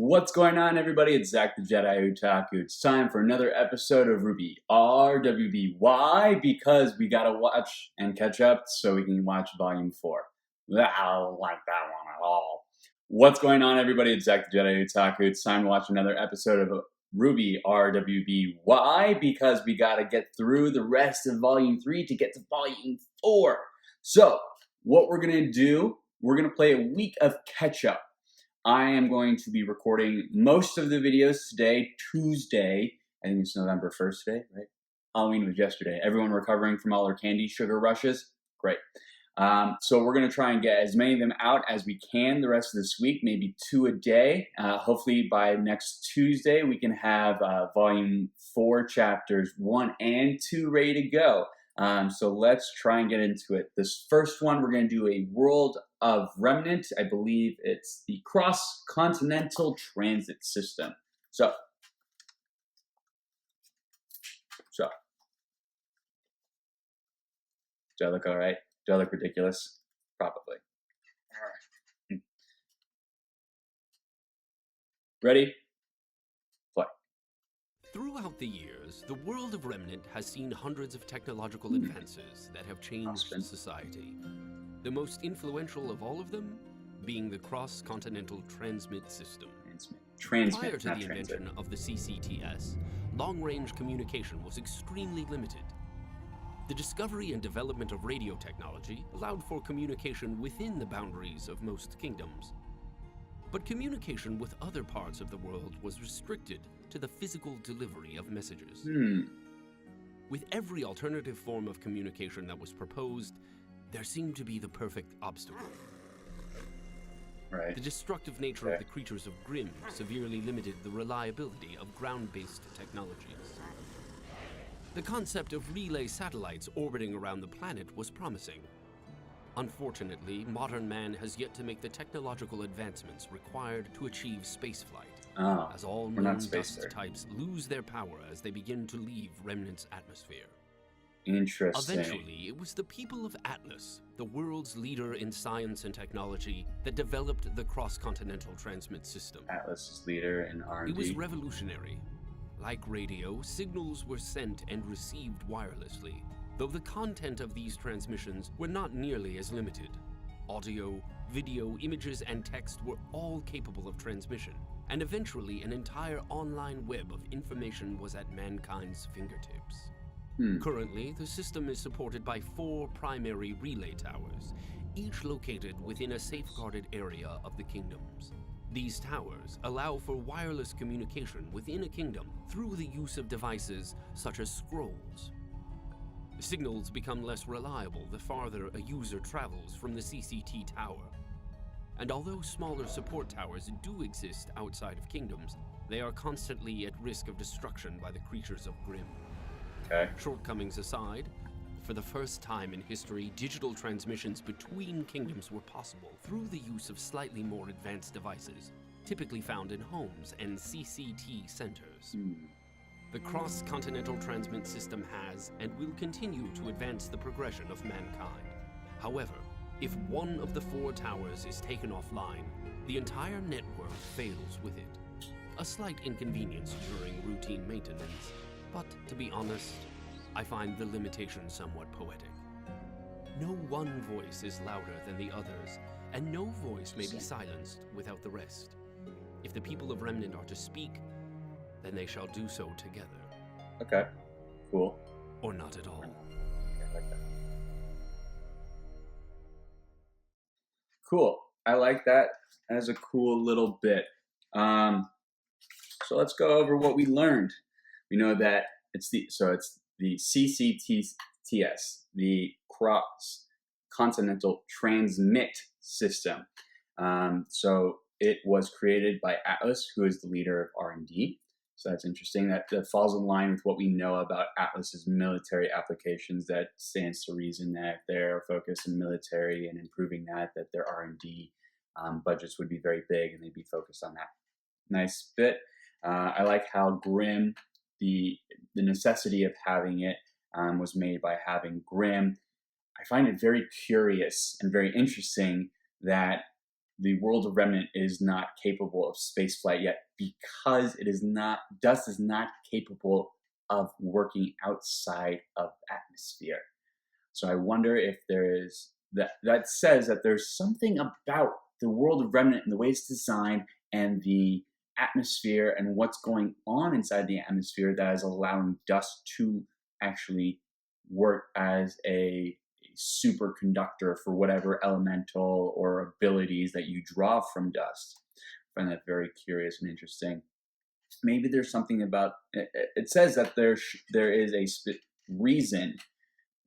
What's going on, everybody? It's Zach the Jedi Otaku. It's time for another episode of RWBY. RWBY. Why? Because we gotta watch and catch up so we can watch Volume 4. I don't like that one at all. What's going on, everybody? It's Zach the Jedi Otaku. It's time to watch another episode of RWBY. RWBY. Why? Because we gotta get through the rest of Volume 3 to get to Volume 4. So, what we're gonna do, we're gonna play a week of catch-up. I am going to be recording most of the videos today, Tuesday. I think it's November 1st today, right? Halloween was yesterday. Everyone recovering from all their candy sugar rushes? Great. So we're going to try and get as many of them out as we can the rest of this week, maybe 2 a day. Hopefully by next Tuesday, we can have Volume 4, Chapters 1 and 2 ready to go. So let's try and get into it. This first one, we're going to do a World of Remnant. I believe it's the Continental Transit System. So. Do I look all right? Do I look ridiculous? Probably. All right. Ready? Play. Throughout the years, the world of Remnant has seen hundreds of technological advances that have changed society. The most influential of all of them being the Continental Transmit System. Prior to the invention of the CCTS, long-range communication was extremely limited. The discovery and development of radio technology allowed for communication within the boundaries of most kingdoms. But communication with other parts of the world was restricted to the physical delivery of messages. With every alternative form of communication that was proposed, there seemed to be the perfect obstacle. Right. The destructive nature of the creatures of RWBY severely limited the reliability of ground-based technologies. The concept of relay satellites orbiting around the planet was promising. Unfortunately, modern man has yet to make the technological advancements required to achieve spaceflight, as all known dust types lose their power as they begin to leave Remnant's atmosphere. Interesting. Eventually, it was the people of Atlas, the world's leader in science and technology, that developed the Continental Transmit System. Atlas's leader in R&D. It was revolutionary. Like radio, signals were sent and received wirelessly, though the content of these transmissions were not nearly as limited. Audio, video, images, and text were all capable of transmission, and eventually an entire online web of information was at mankind's fingertips. Currently, the system is supported by 4 primary relay towers, each located within a safeguarded area of the kingdoms. These towers allow for wireless communication within a kingdom through the use of devices such as scrolls. Signals become less reliable the farther a user travels from the CCT tower. And although smaller support towers do exist outside of kingdoms, they are constantly at risk of destruction by the creatures of RWBY. Shortcomings aside, for the first time in history, digital transmissions between kingdoms were possible through the use of slightly more advanced devices, typically found in homes and CCT centers. The Continental Transmit System has and will continue to advance the progression of mankind. However, if one of the 4 towers is taken offline, the entire network fails with it. A slight inconvenience during routine maintenance, but to be honest, I find the limitation somewhat poetic. No one voice is louder than the others, and no voice may be silenced without the rest. If the people of Remnant are to speak, then they shall do so together. Okay, cool. Or not at all. I like that. Cool. I like that as a cool little bit. So let's go over what we learned. We know that it's the CCTS, the Continental Transmit System. So it was created by Atlas, who is the leader of R&D. So that's interesting. That falls in line with what we know about Atlas's military applications. That stands to reason that they're focused in military and improving that their R&D budgets would be very big and they'd be focused on that. Nice bit. I like how RWBY, the necessity of having it was made by having RWBY. I find it very curious and very interesting that the world of Remnant is not capable of spaceflight yet because dust is not capable of working outside of atmosphere. So I wonder if there is that says that there's something about the world of Remnant and the way it's designed and the atmosphere and what's going on inside the atmosphere that is allowing dust to actually work as a superconductor for whatever elemental or abilities that you draw from dust. I find that very curious and interesting. Maybe there's something about it says that there is a reason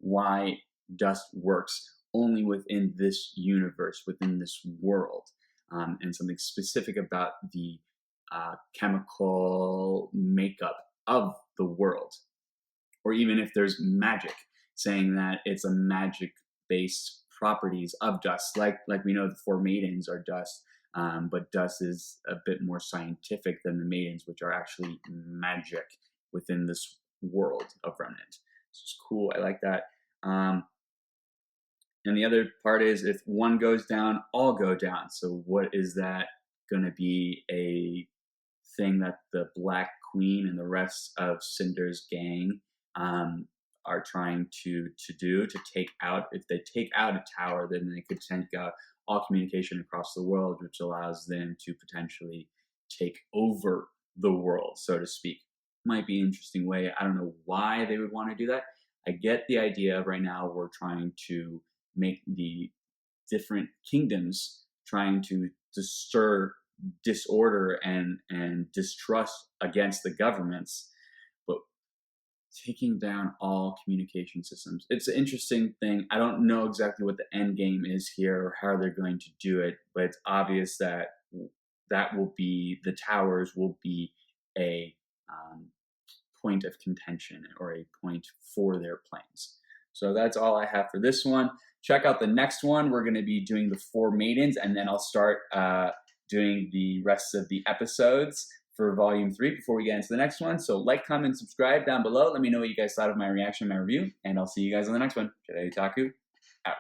why dust works only within this universe, within this world, and something specific about the chemical makeup of the world. Or even if there's magic, saying that it's a magic-based properties of dust, like we know the four maidens are dust, but dust is a bit more scientific than the maidens, which are actually magic within this world of Remnant. It's cool. I like that. And the other part is if one goes down, all go down. So what is that going to be a thing that the Black Queen and the rest of Cinder's gang are trying to do to take out? If they take out a tower, then they could take out all communication across the world, which allows them to potentially take over the world, so to speak. Might be an interesting way. I don't know why they would want to do that. I get the idea of right now we're trying to make the different kingdoms trying to stir disorder and distrust against the governments, but taking down all communication systems. It's an interesting thing. I don't know exactly what the end game is here or how they're going to do it, but it's obvious that will be, the towers will be a point of contention or a point for their plans. So that's all I have for this one. Check out the next one. We're going to be doing the four maidens, and then I'll start doing the rest of the episodes for volume 3 before we get into the next one. So like, comment, subscribe down below. Let me know what you guys thought of my reaction, my review, and I'll see you guys on the next one. Jedi Otaku, out.